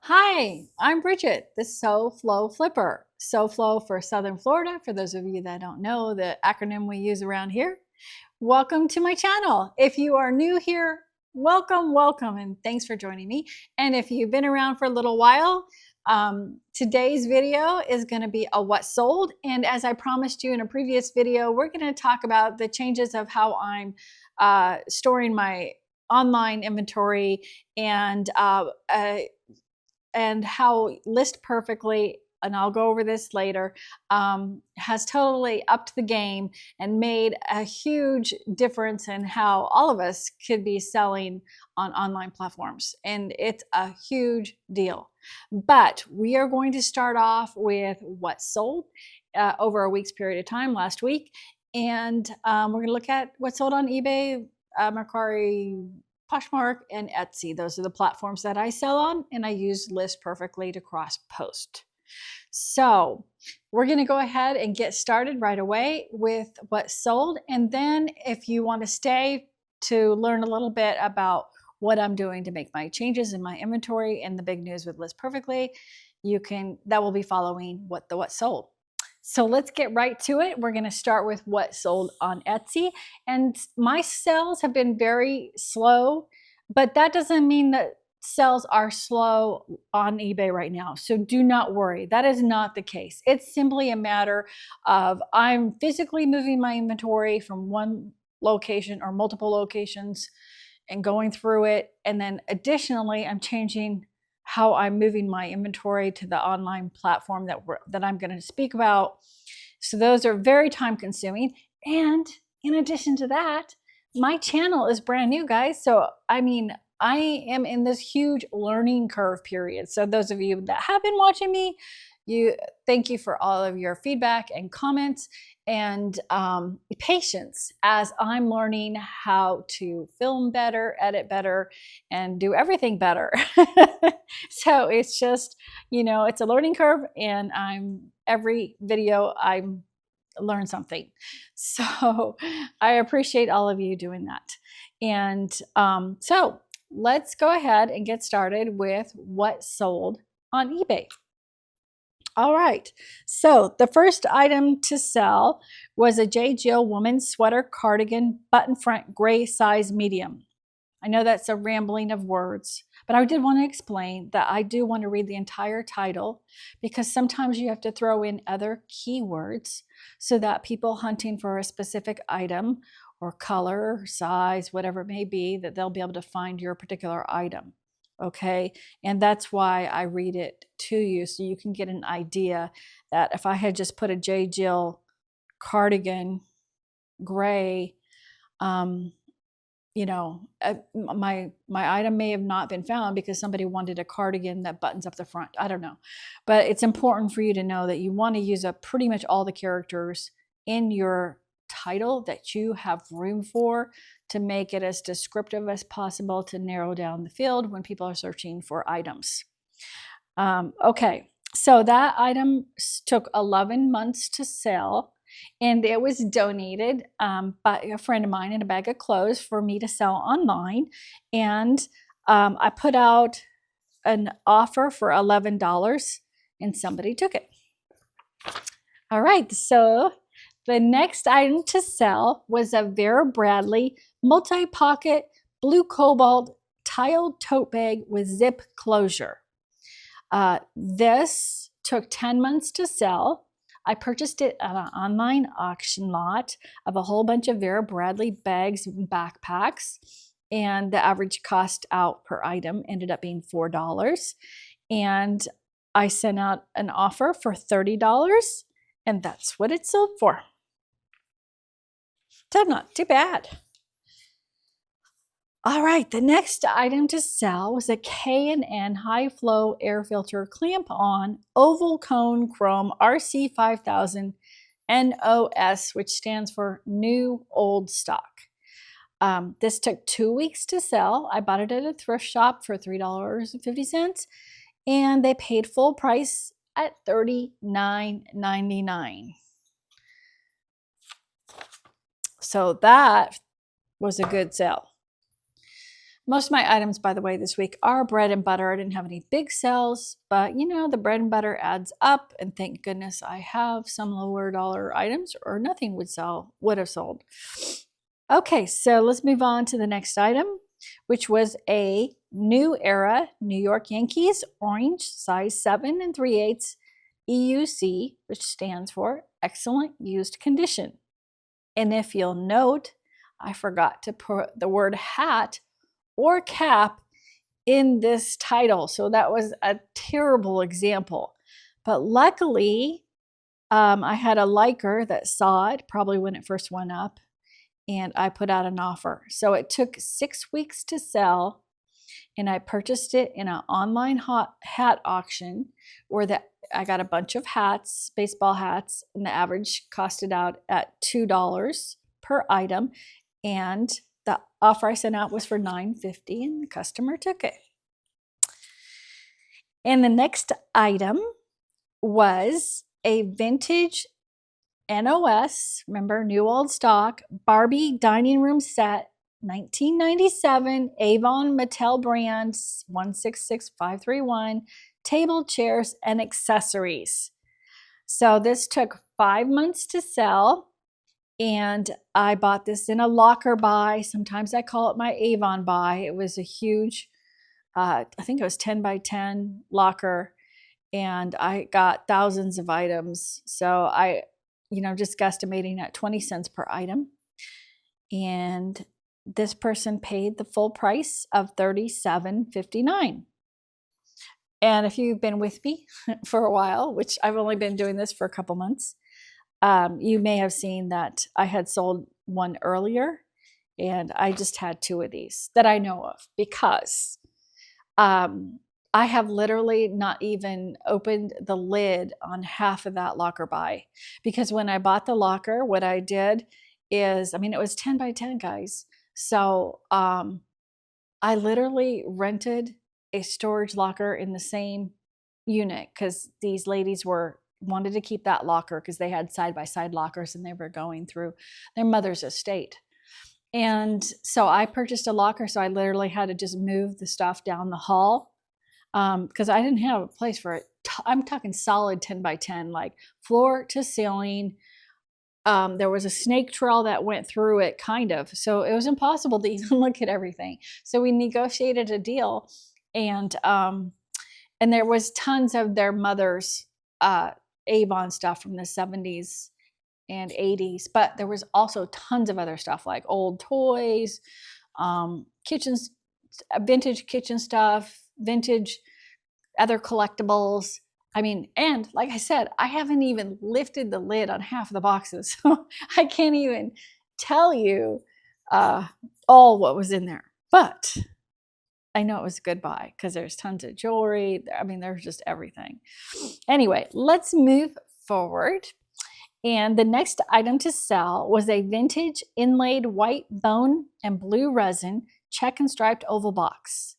Hi, I'm Brigett, the SoFlo Flipper. SoFlo for Southern Florida, for those of you that don't know the acronym we use around here. Welcome to my channel. If you are new here, welcome, and thanks for joining me. And if you've been around for a little while, today's video is going to be a what sold. And as I promised you in a previous video, we're going to talk about the changes of how I'm storing my online inventory and how List Perfectly, and I'll go over this later, has totally upped the game and made a huge difference in how all of us could be selling on online platforms. And it's a huge deal. But we are going to start off with what sold over a week's period of time last week. And we're going to look at what sold on eBay, Mercari, Poshmark, and Etsy. Those are the platforms that I sell on, and I use List Perfectly to cross post. So we're going to go ahead and get started right away with what sold. And then if you want to stay to learn a little bit about what I'm doing to make my changes in my inventory and the big news with List Perfectly, that will be following what sold. So let's get right to it. We're going to start with what sold on Etsy. And my sales have been very slow, but that doesn't mean that sales are slow on eBay right now. So do not worry. That is not the case. It's simply a matter of I'm physically moving my inventory from one location or multiple locations and going through it. And then additionally, I'm changing how I'm moving my inventory to the online platform that I'm going to speak about. So those are very time consuming. And in addition to that, my channel is brand new, guys. So, I am in this huge learning curve period. So those of you that have been watching me, thank you for all of your feedback and comments and patience as I'm learning how to film better, edit better, and do everything better. So it's just, it's a learning curve, and every video I learn something. So I appreciate all of you doing that. And so let's go ahead and get started with what sold on eBay. All right, so the first item to sell was a J. Jill woman's sweater cardigan button front gray size medium. I know that's a rambling of words, but I did want to explain that I do want to read the entire title because sometimes you have to throw in other keywords so that people hunting for a specific item or color, or size, whatever it may be, that they'll be able to find your particular item. Okay, and that's why I read it to you so you can get an idea that if I had just put a J. Jill cardigan gray, my item may have not been found because somebody wanted a cardigan that buttons up the front. I don't know, but it's important for you to know that you want to use up pretty much all the characters in your title that you have room for to make it as descriptive as possible to narrow down the field when people are searching for items. Okay, so that item took 11 months to sell, and it was donated by a friend of mine in a bag of clothes for me to sell online. And I put out an offer for $11 and somebody took it. All right, so the next item to sell was a Vera Bradley multi-pocket blue cobalt tiled tote bag with zip closure. This took 10 months to sell. I purchased it at an online auction lot of a whole bunch of Vera Bradley bags and backpacks, and the average cost out per item ended up being $4. And I sent out an offer for $30, and that's what it sold for. So not too bad. All right, the next item to sell was a K&N high flow air filter clamp on oval cone chrome RC5000 NOS, which stands for new old stock. This took 2 weeks to sell. I bought it at a thrift shop for $3.50, and they paid full price at $39.99. So that was a good sale. Most of my items, by the way, this week are bread and butter. I didn't have any big sales, but you know, the bread and butter adds up, and thank goodness I have some lower dollar items, or nothing would have sold. Okay, so let's move on to the next item, which was a New Era New York Yankees orange size 7 3/8 EUC, which stands for excellent used condition. And if you'll note, I forgot to put the word hat or cap in this title. So that was a terrible example. But luckily, I had a liker that saw it probably when it first went up, and I put out an offer. So it took 6 weeks to sell, and I purchased it in an online hat auction where I got a bunch of hats, baseball hats, and the average costed out at $2 per item. And the offer I sent out was for $9.50, and the customer took it. And the next item was a vintage NOS, remember, new old stock, Barbie dining room set, 1997, Avon Mattel brand, 166531, table, chairs, and accessories. So this took 5 months to sell, and I bought this in a locker buy. Sometimes I call it my Avon buy. It was a huge, I think it was 10 by 10 locker, and I got thousands of items. So I, just guesstimating at 20 cents per item. And this person paid the full price of $37.59. And if you've been with me for a while, which I've only been doing this for a couple months, you may have seen that I had sold one earlier, and I just had 2 of these that I know of, because I have literally not even opened the lid on half of that locker buy, because when I bought the locker, what I did is, it was 10 by 10, guys. So I literally rented a storage locker in the same unit, because these ladies wanted to keep that locker because they had side-by-side lockers and they were going through their mother's estate. And so I purchased a locker, so I literally had to just move the stuff down the hall, because I didn't have a place for it. I'm talking solid 10 by 10, like floor to ceiling. There was a snake trail that went through it, kind of. So it was impossible to even look at everything. So we negotiated a deal, and there was tons of their mother's Avon stuff from the 70s and 80s, but there was also tons of other stuff like old toys, kitchens, vintage kitchen stuff, vintage other collectibles. And like I said, I haven't even lifted the lid on half of the boxes, so I can't even tell you all what was in there. But I know it was a good buy because there's tons of jewelry. There's just everything. Anyway, let's move forward. And the next item to sell was a vintage inlaid white bone and blue resin check and striped oval box.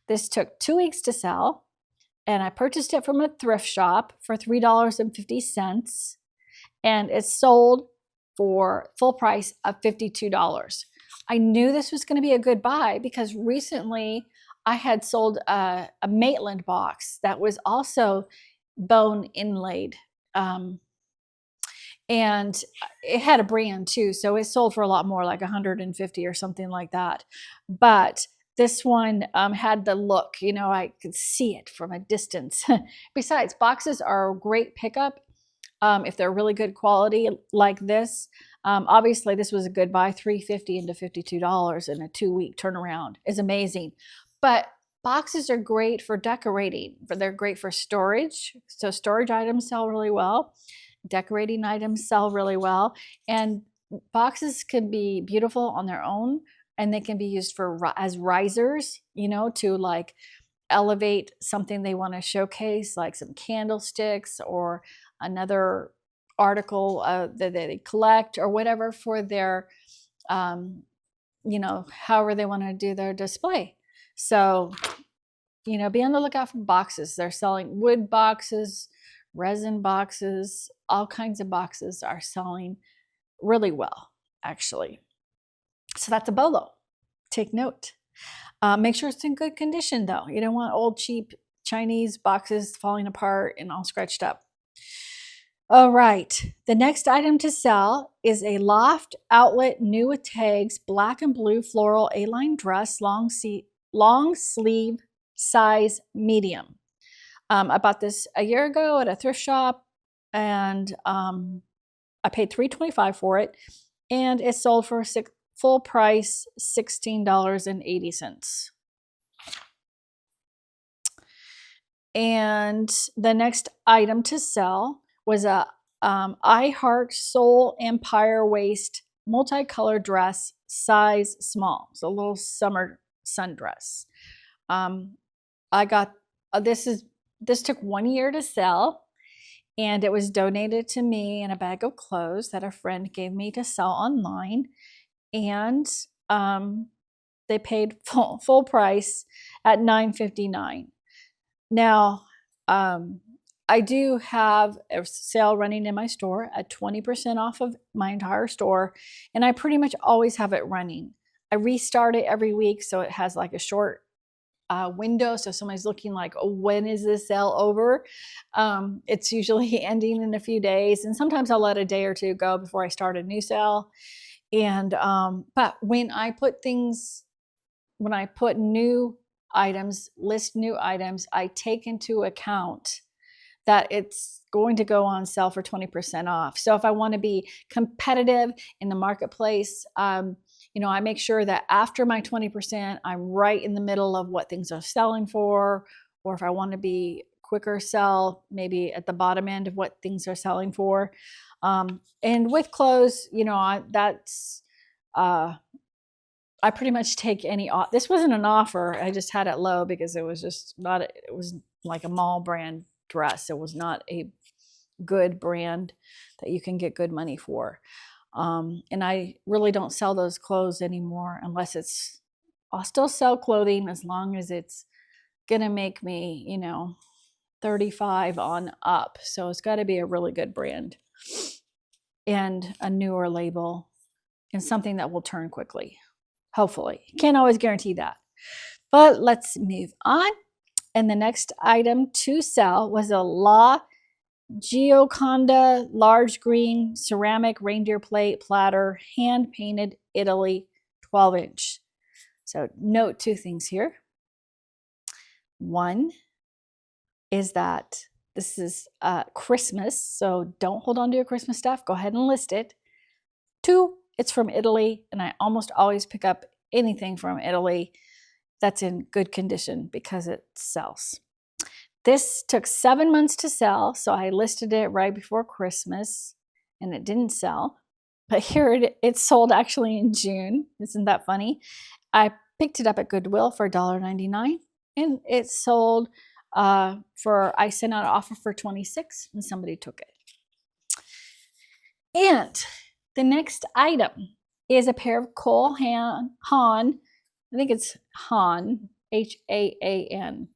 This took 2 weeks to sell, and I purchased it from a thrift shop for $3.50, and it sold for full price of $52. I knew this was going to be a good buy because recently I had sold a Maitland box that was also bone inlaid. And it had a brand too, so it sold for a lot more, like $150 or something like that. But this one had the look, I could see it from a distance. Besides, boxes are a great pickup if they're really good quality like this. Obviously, this was a good buy. $3.50 into $52 in a 2-week turnaround is amazing. But boxes are great for decorating. They're great for storage. So storage items sell really well. Decorating items sell really well. And boxes can be beautiful on their own, and they can be used as risers, to like elevate something they want to showcase, like some candlesticks or another article that they collect or whatever for their, however they want to do their display. So, be on the lookout for boxes. They're selling wood boxes, resin boxes, all kinds of boxes are selling really well, actually. So that's a Bolo. Take note. Make sure it's in good condition though. You don't want old cheap Chinese boxes falling apart and all scratched up. All right, the next item to sell is a loft outlet new with tags, black and blue floral A-line dress, long sleeve, size medium. I bought this a year ago at a thrift shop, and I paid $3.25 for it, and it sold for full price $16.80. And the next item to sell was a I Heart Soul Empire waist multicolored dress, size small. So a little summer sundress. I got this took 1 year to sell, and it was donated to me in a bag of clothes that a friend gave me to sell online. And they paid full price at $9.59. Now, I do have a sale running in my store at 20% off of my entire store, and I pretty much always have it running. I restart it every week, so it has like a short window, so somebody's looking like, oh, when is this sale over? It's usually ending in a few days, and sometimes I'll let a day or two go before I start a new sale. And but when I put new items, list new items, I take into account that it's going to go on sale for 20% off. So if I want to be competitive in the marketplace, you know, I make sure that after my 20%, I'm right in the middle of what things are selling for. Or if I want to be quicker sell, maybe at the bottom end of what things are selling for. And with clothes, you know, I pretty much take any off. This wasn't an offer. I just had it low because it was just not, it was like a mall brand dress. It was not a good brand that you can get good money for. And I really don't sell those clothes anymore unless I'll still sell clothing as long as it's going to make me, you know, 35 on up. So it's got to be a really good brand and a newer label and something that will turn quickly. Hopefully. Can't always guarantee that. But let's move on. And the next item to sell was a La Gioconda large green ceramic reindeer plate platter, hand painted Italy, 12-inch. So note two things here. One is that this is Christmas, so don't hold on to your Christmas stuff. Go ahead and list it. Two, it's from Italy, and I almost always pick up anything from Italy that's in good condition because it sells. This took 7 months to sell, so I listed it right before Christmas, and it didn't sell. But here it sold actually in June. Isn't that funny? I picked it up at Goodwill for $1.99, and it sold I sent out an offer for $26, and somebody took it. And the next item is a pair of Cole Haan, I think it's Haan, H-A-A-N,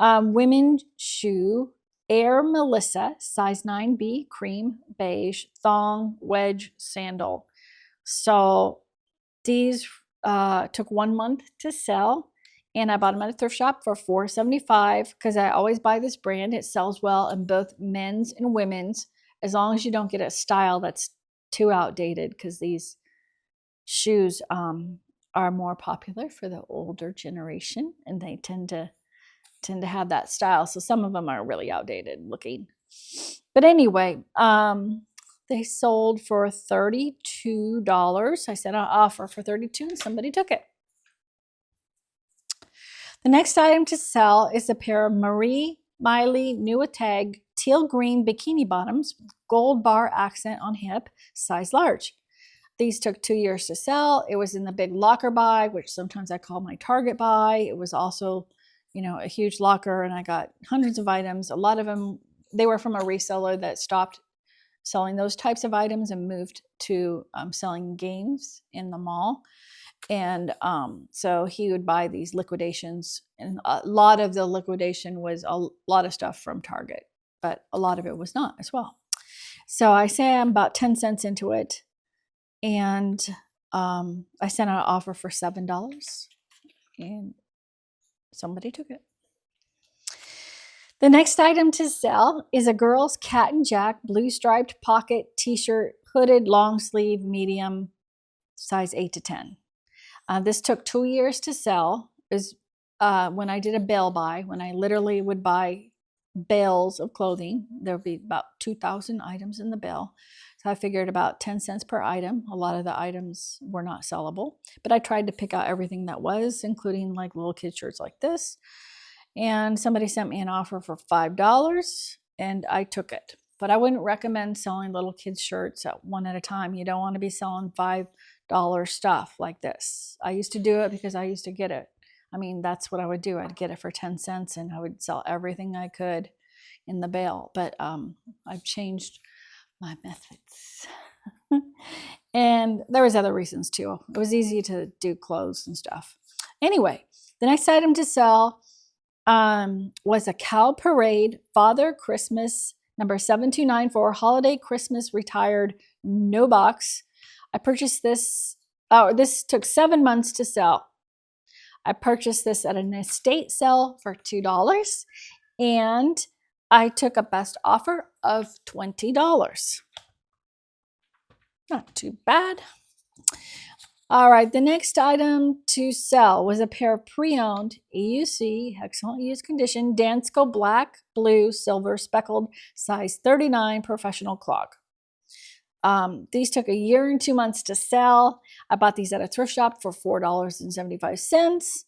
women's shoe, Air Melissa, size 9B, cream, beige, thong, wedge, sandal. So these took 1 month to sell, and I bought them at a thrift shop for $4.75 because I always buy this brand. It sells well in both men's and women's, as long as you don't get a style that's too outdated, because these shoes are more popular for the older generation, and they tend to have that style. So some of them are really outdated looking. But anyway, they sold for $32. I sent an offer for $32, and somebody took it. The next item to sell is a pair of Marie Miley new tag teal green bikini bottoms, gold bar accent on hip, size large. These took 2 years to sell. It was in the big locker buy, which sometimes I call my Target buy. It was also, you know, a huge locker, and I got hundreds of items. A lot of them, they were from a reseller that stopped selling those types of items and moved to selling games in the mall. And so he would buy these liquidations, and a lot of the liquidation was a lot of stuff from Target, but a lot of it was not as well. So I say I'm about 10 cents into it, and I sent out an offer for $7, and somebody took it. The next item to sell is a girl's Cat and Jack blue striped pocket t-shirt, hooded, long sleeve, medium, size 8 to 10. This took 2 years to sell. It was when I did a bale buy, when I literally would buy bales of clothing. There would be about 2,000 items in the bale. So I figured about 10 cents per item. A lot of the items were not sellable, but I tried to pick out everything that was, including like little kid shirts like this. And somebody sent me an offer for $5 and I took it. But I wouldn't recommend selling little kids shirts at one at a time. You don't want to be selling $5 stuff like this. I used to do it because I used to get it. I mean, that's what I would do. I'd get it for 10 cents and I would sell everything I could in the bale. But I've changed my methods. And there was other reasons too. It was easy to do clothes and stuff. Anyway, the next item to sell was a Cow Parade Father Christmas number 7294 Holiday Christmas Retired No Box. I purchased this. This took 7 months to sell. I purchased this at an estate sale for $2, and I took a best offer of $20. Not too bad. All right, the next item to sell was a pair of pre-owned EUC, excellent used condition, Dansko black, blue, silver, speckled, size 39 professional clog. These took 1 year and 2 months to sell. I bought these at a thrift shop for $4.75,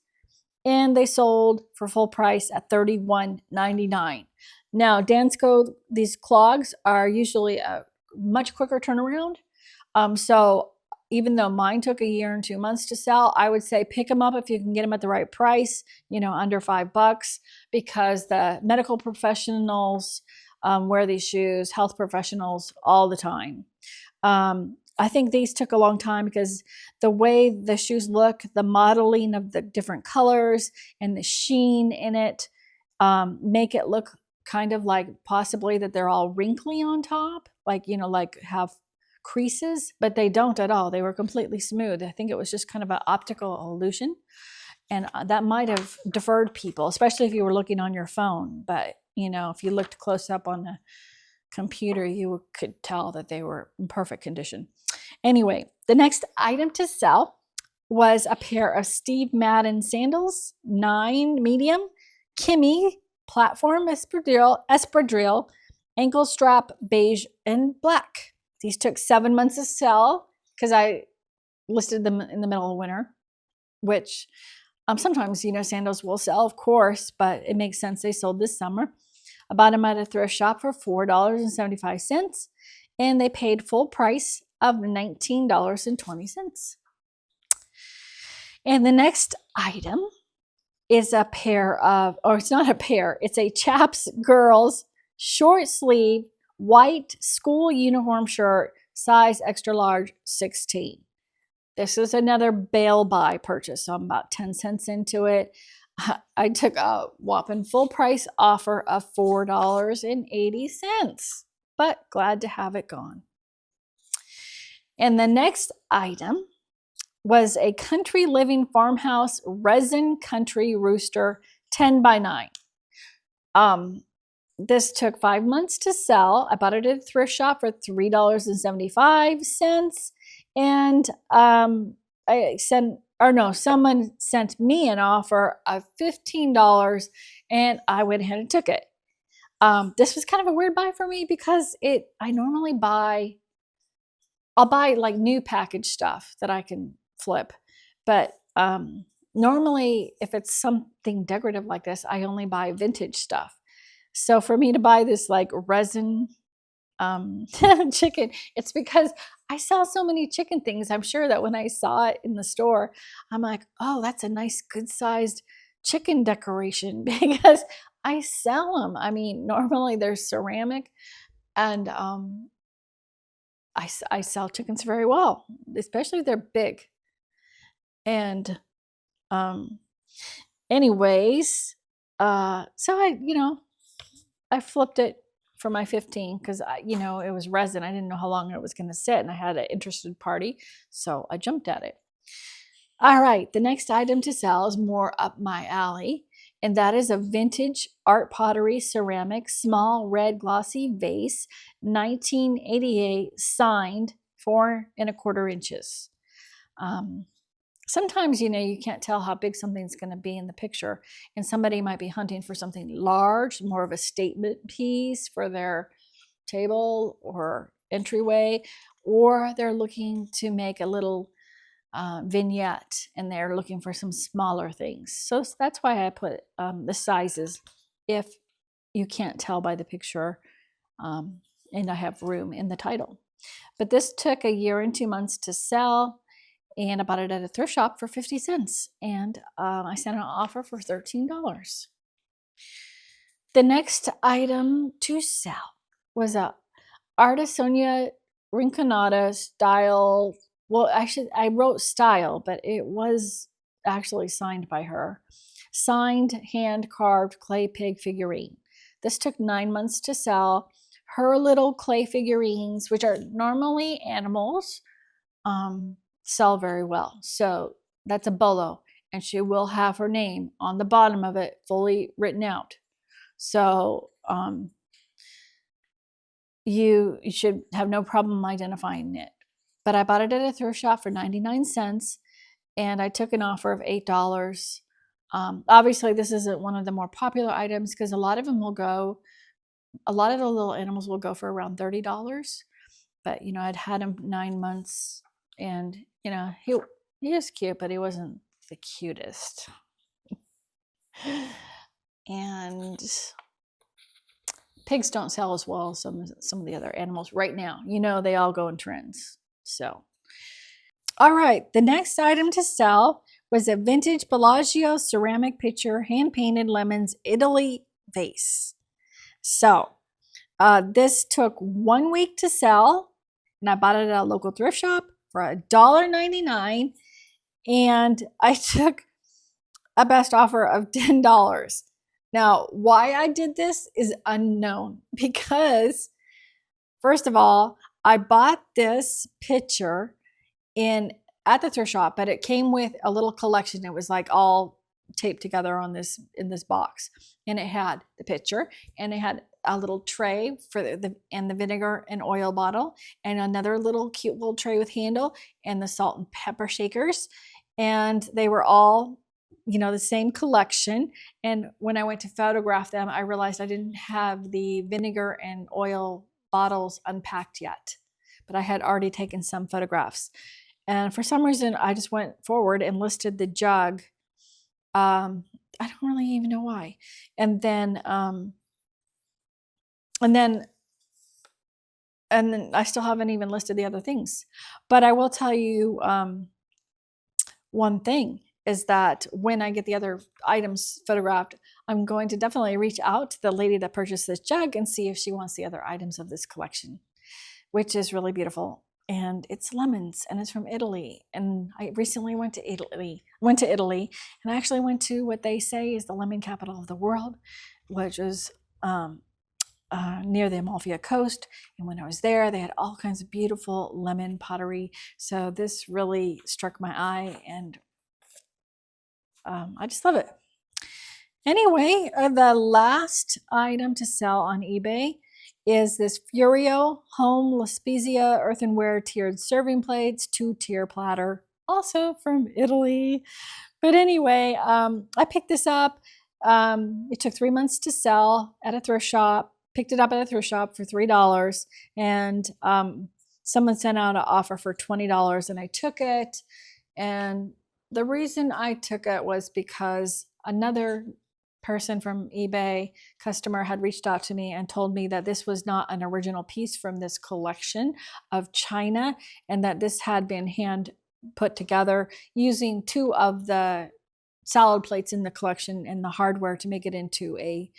and they sold for full price at $31.99. Now, Dansko, these clogs are usually a much quicker turnaround. So even though mine took 1 year and 2 months to sell, I would say pick them up if you can get them at the right price, under $5, because the medical professionals wear these shoes, health professionals all the time. I think these took a long time because the way the shoes look, the modeling of the different colors and the sheen in it make it look kind of like possibly that they're all wrinkly on top, like have creases, but they don't at all. They were completely smooth. I think it was just kind of an optical illusion, and that might have deferred people, especially if you were looking on your phone. But if you looked close up on the computer, you could tell that they were in perfect condition. Anyway, the next item to sell was a pair of Steve Madden sandals, 9 medium, Kimmy platform espadrille, ankle strap, beige and black. These took 7 months to sell because I listed them in the middle of winter, which sometimes, sandals will sell, of course, but it makes sense they sold this summer. I bought them at a thrift shop for $4.75, and they paid full price of $19.20. And the next item is a pair of, or it's not a pair, it's a Chaps Girls short sleeve white school uniform shirt, size extra large 16. This is another bail buy purchase, so I'm about 10 cents into it. I took a whopping full price offer of $4.80, but glad to have it gone. And the next item was a Country Living Farmhouse resin country rooster 10 by 9. This took 5 months to sell. I bought it at a thrift shop for $3.75. And someone sent me an offer of $15, and I went ahead and took it. This was kind of a weird buy for me because I normally I'll buy like new package stuff that I can flip. But normally if it's something decorative like this, I only buy vintage stuff. So for me to buy this like resin chicken, it's because I sell so many chicken things. I'm sure that when I saw it in the store, I'm like, oh, that's a nice good sized chicken decoration, because I sell them. I mean, normally they're ceramic, and I sell chickens very well, especially if they're big. And anyways, so I flipped it for my 15 because it was resin. I didn't know how long it was going to sit, and I had an interested party, so I jumped at it. All right, the next item to sell is more up my alley, and that is a vintage art pottery ceramic small red glossy vase, 1988, signed 4¼ inches. Sometimes, you can't tell how big something's going to be in the picture, and somebody might be hunting for something large, more of a statement piece for their table or entryway, or they're looking to make a little vignette and they're looking for some smaller things. So that's why I put the sizes if you can't tell by the picture, and I have room in the title. But this took 1 year and 2 months to sell, and I bought it at a thrift shop for 50 cents, and I sent an offer for $13. The next item to sell was a Artisonia Rinconada style. Well, actually, I wrote style, but it was actually signed by her. Signed, hand-carved clay pig figurine. This took 9 months to sell. Her little clay figurines, which are normally animals, sell very well. So that's a bolo, and she will have her name on the bottom of it, fully written out. So you should have no problem identifying it. But I bought it at a thrift shop for 99 cents, and I took an offer of $8. Obviously, this isn't one of the more popular items because a lot of the little animals will go for around $30. But, I'd had him 9 months, and, he is cute, but he wasn't the cutest. And pigs don't sell as well as some of the other animals right now. They all go in trends. So, all right, the next item to sell was a vintage Bellagio ceramic pitcher, hand-painted lemons, Italy vase. So, this took 1 week to sell, and I bought it at a local thrift shop for $1.99, and I took a best offer of $10. Now, why I did this is unknown, because first of all, I bought this pitcher at the thrift shop, but it came with a little collection. It was like all taped together in this box, and it had the pitcher, and it had a little tray for the vinegar and oil bottle, and another cute little tray with handle, and the salt and pepper shakers, and they were all the same collection. And when I went to photograph them, I realized I didn't have the vinegar and oil bottles unpacked yet, but I had already taken some photographs. And for some reason, I just went forward and listed the jug. I don't really even know why. And then I still haven't even listed the other things. But I will tell you one thing is that when I get the other items photographed, I'm going to definitely reach out to the lady that purchased this jug and see if she wants the other items of this collection, which is really beautiful. And it's lemons, and it's from Italy. And I recently went to Italy, and I actually went to what they say is the lemon capital of the world, which is near the Amalfi Coast. And when I was there, they had all kinds of beautiful lemon pottery. So this really struck my eye, and I just love it. Anyway, the last item to sell on eBay is this Furio Home La Spezia earthenware tiered serving plates, 2-tier platter, also from Italy. But anyway, I picked this up. It took 3 months to sell at a thrift shop. Picked it up at a thrift shop for $3, and someone sent out an offer for $20, and I took it. And the reason I took it was because another person from eBay, customer, had reached out to me and told me that this was not an original piece from this collection of china, and that this had been hand put together using 2 of the salad plates in the collection and the hardware to make it into a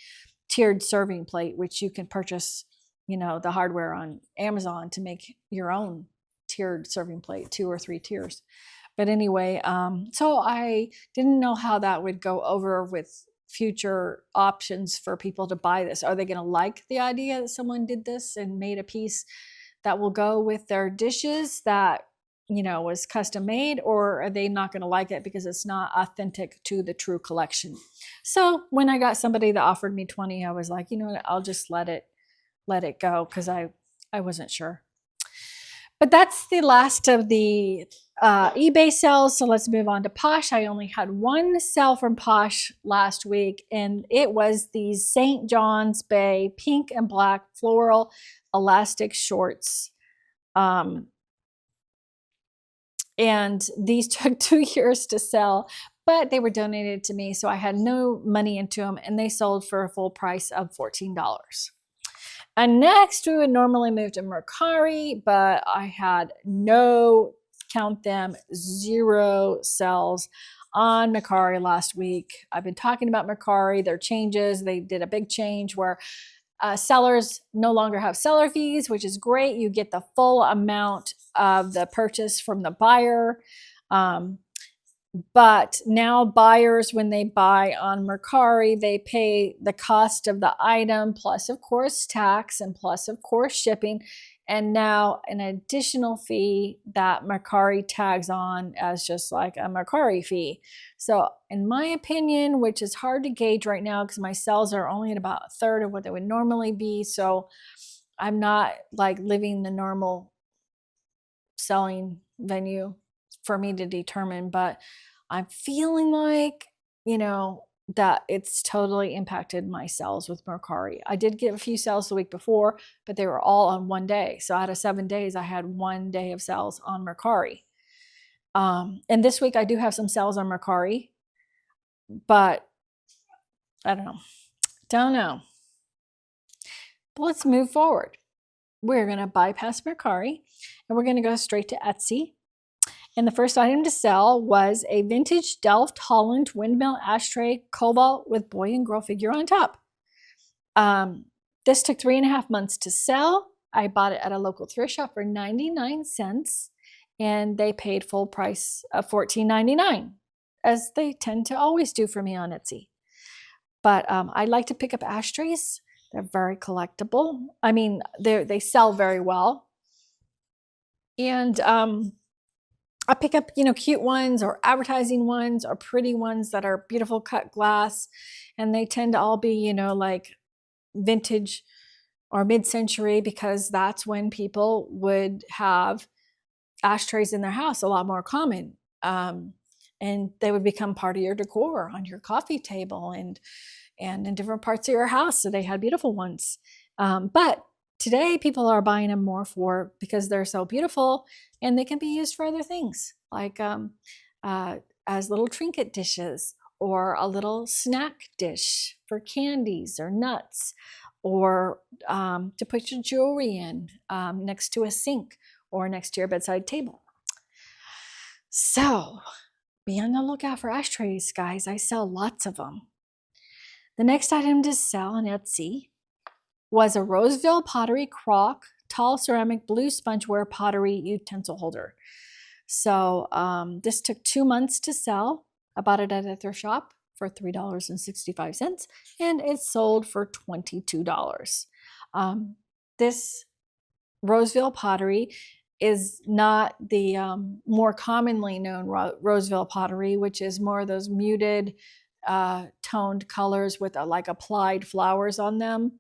tiered serving plate, which you can purchase, the hardware on Amazon to make your own tiered serving plate, 2 or 3 tiers. But anyway, so I didn't know how that would go over with future options for people to buy this. Are they going to like the idea that someone did this and made a piece that will go with their dishes that you know, was custom made, or are they not going to like it because it's not authentic to the true collection? So when I got somebody that offered me 20, I was like, you know what, I'll just let it go, because I wasn't sure. But that's the last of the eBay sales. So let's move on to Posh. I only had one sale from Posh last week, and it was these St. John's Bay pink and black floral elastic shorts. And these took 2 years to sell, but they were donated to me, so I had no money into them, and they sold for a full price of $14. And next, we would normally move to Mercari, but I had count them, 0 sales on Mercari last week. I've been talking about Mercari, their changes. They did a big change where sellers no longer have seller fees, which is great. You get the full amount of the purchase from the buyer. But now buyers, when they buy on Mercari, they pay the cost of the item, plus of course tax, and plus of course shipping, and now an additional fee that Mercari tags on as just like a Mercari fee. So in my opinion, which is hard to gauge right now because my sales are only at about a third of what they would normally be, so I'm not like living the normal selling venue for me to determine, but I'm feeling like, you know, that it's totally impacted my sales with Mercari. I did get a few sales the week before, but they were all on one day. So out of 7 days, I had 1 day of sales on Mercari. And this week I do have some sales on Mercari, but I don't know. But let's move forward. We're going to bypass Mercari and we're going to go straight to Etsy. And the first item to sell was a vintage Delft Holland windmill ashtray cobalt with boy and girl figure on top. This took 3.5 months to sell. I bought it at a local thrift shop for 99 cents, and they paid full price of $14.99, as they tend to always do for me on Etsy. But I like to pick up ashtrays. They're very collectible. I mean, they sell very well. And I pick up, you know, cute ones or advertising ones or pretty ones that are beautiful cut glass. And they tend to all be, you know, like vintage or mid-century, because that's when people would have ashtrays in their house, a lot more common. And they would become part of your decor on your coffee table and in different parts of your house. So they had beautiful ones. But today people are buying them more because they're so beautiful, and they can be used for other things, like as little trinket dishes, or a little snack dish for candies or nuts, or to put your jewelry in next to a sink or next to your bedside table. So be on the lookout for ashtrays, guys. I sell lots of them. The next item to sell on Etsy was a Roseville Pottery Crock tall ceramic blue spongeware pottery utensil holder. So this took 2 months to sell. I bought it at a thrift shop for $3.65, and it sold for $22. This Roseville pottery is not the more commonly known Roseville pottery, which is more of those muted toned colors with like applied flowers on them.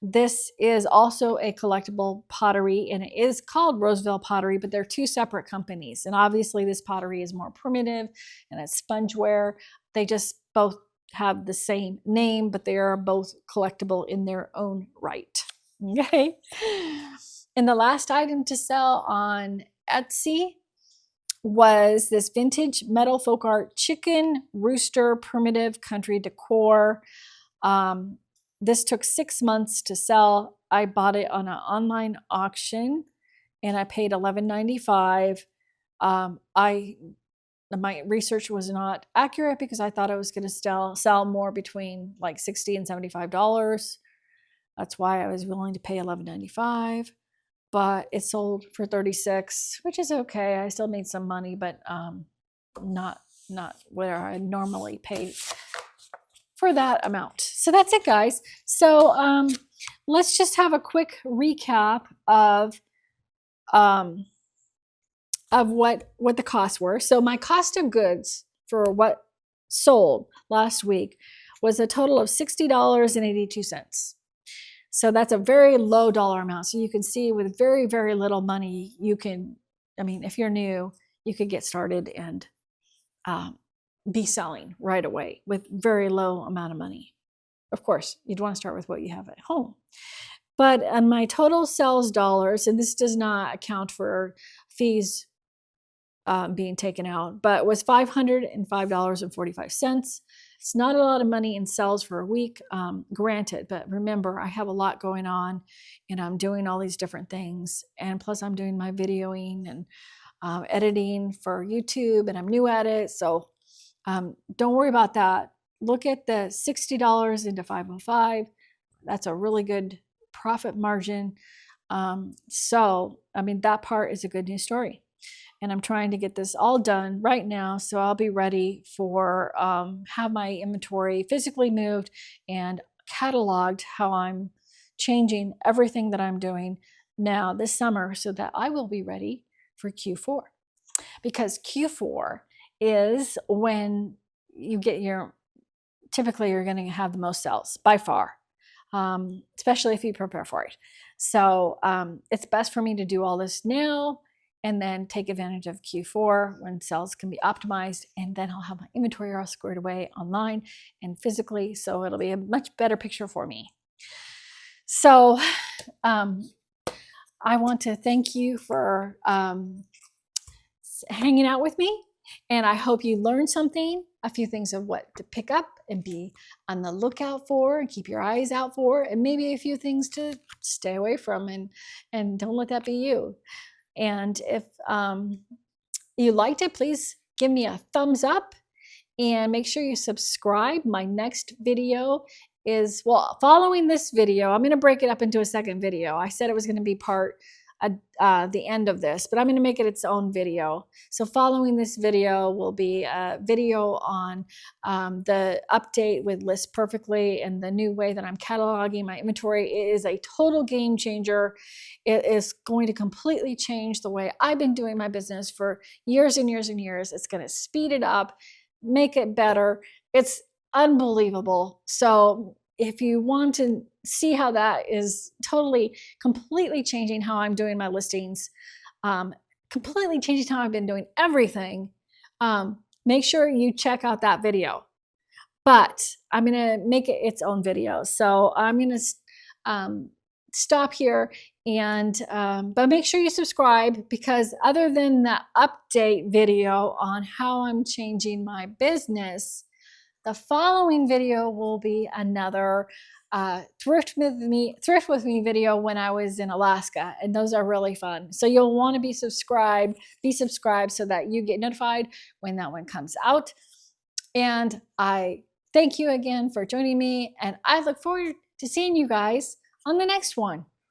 This is also a collectible pottery, and it is called Roseville pottery, but they're 2 separate companies. And obviously this pottery is more primitive and it's spongeware. They just both have the same name, but they are both collectible in their own right. Okay. And the last item to sell on Etsy was this vintage metal folk art chicken rooster primitive country decor. This took 6 months to sell. I bought it on an online auction, and I paid $11.95. My research was not accurate because I thought I was going to sell more between like $60 and $75. That's why I was willing to pay $11.95. But it sold for $36, which is okay. I still made some money, but not where I normally pay for that amount. So that's it, guys. So let's just have a quick recap of of what the costs were. So my cost of goods for what sold last week was a total of $60.82. So that's a very low dollar amount. So you can see with very, very little money, you can, I mean, if you're new, you could get started and be selling right away with very low amount of money. Of course, you'd want to start with what you have at home. But on my total sales dollars, and this does not account for fees being taken out, but was $505.45. It's not a lot of money in sales for a week, granted, but remember, I have a lot going on and I'm doing all these different things. And plus I'm doing my videoing and editing for YouTube, and I'm new at it. So don't worry about that. Look at the $60 into 505. That's a really good profit margin. So, I mean, that part is a good news story. And I'm trying to get this all done right now, so I'll be ready for have my inventory physically moved and cataloged, how I'm changing everything that I'm doing now this summer, so that I will be ready for Q4. Because Q4 is when you get typically you're going to have the most sales by far, especially if you prepare for it. So it's best for me to do all this now and then take advantage of Q4 when sales can be optimized, and then I'll have my inventory all squared away online and physically, so it'll be a much better picture for me. So I want to thank you for hanging out with me, and I hope you learned something, a few things of what to pick up and be on the lookout for and keep your eyes out for, and maybe a few things to stay away from, and don't let that be you. And if you liked it, please give me a thumbs up and make sure you subscribe. My next video is, well, following this video, I'm going to break it up into a second video. I said it was going to be part the end of this, but I'm going to make it its own video. So following this video will be a video on the update with List Perfectly and the new way that I'm cataloging my inventory. It is a total game changer. It is going to completely change the way I've been doing my business for years and years and years. It's going to speed it up, make it better. It's unbelievable. So if you want to see how that is completely changing how I'm doing my listings, completely changing how I've been doing everything, make sure you check out that video. But I'm going to make it its own video. So I'm going to stop here, and but make sure you subscribe, because other than the update video on how I'm changing my business, the following video will be another thrift with me video when I was in Alaska, and those are really fun. So you'll want to be subscribed so that you get notified when that one comes out. And I thank you again for joining me, and I look forward to seeing you guys on the next one.